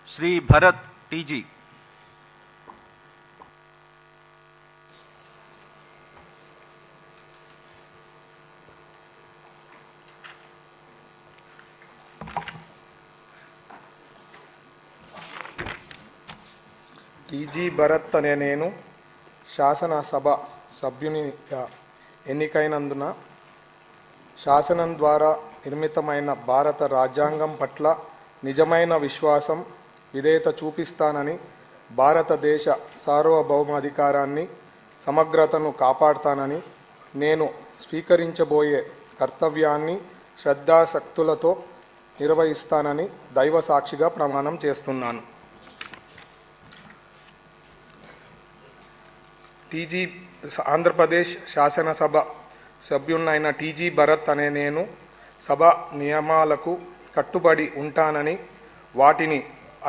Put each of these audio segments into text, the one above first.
Shri Bharat TG. TG Bharat అనే నేను శాసనసభ సభ్యునిగా ఎన్నికైనందున శాసనం ద్వారా నిర్మితమైన భారత రాజ్యాంగం పట్ల నిజమైన విశ్వాసం విధేయత చూపిస్తానని, భారతదేశ సార్వభౌమాధికారాన్ని సమగ్రతను కాపాడుతానని, నేను స్వీకరించబోయే కర్తవ్యాన్ని శ్రద్ధాశక్తులతో నిర్వహిస్తానని దైవ సాక్షిగా ప్రమాణం చేస్తున్నాను. ఆంధ్రప్రదేశ్ శాసనసభ సభ్యునైన టీజీ భరత్ అనే నేను సభ నియమాలకు కట్టుబడి ఉంటానని, వాటిని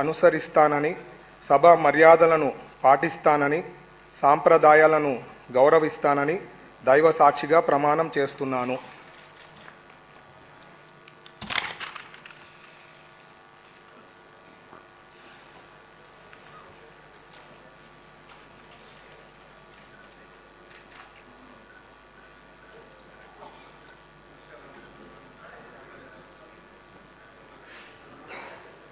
అనుసరిస్తానని, సభ మర్యాదలను పాటిస్తానని, సాంప్రదాయాలను గౌరవిస్తానని దైవ సాక్షిగా ప్రమాణం చేస్తున్నాను.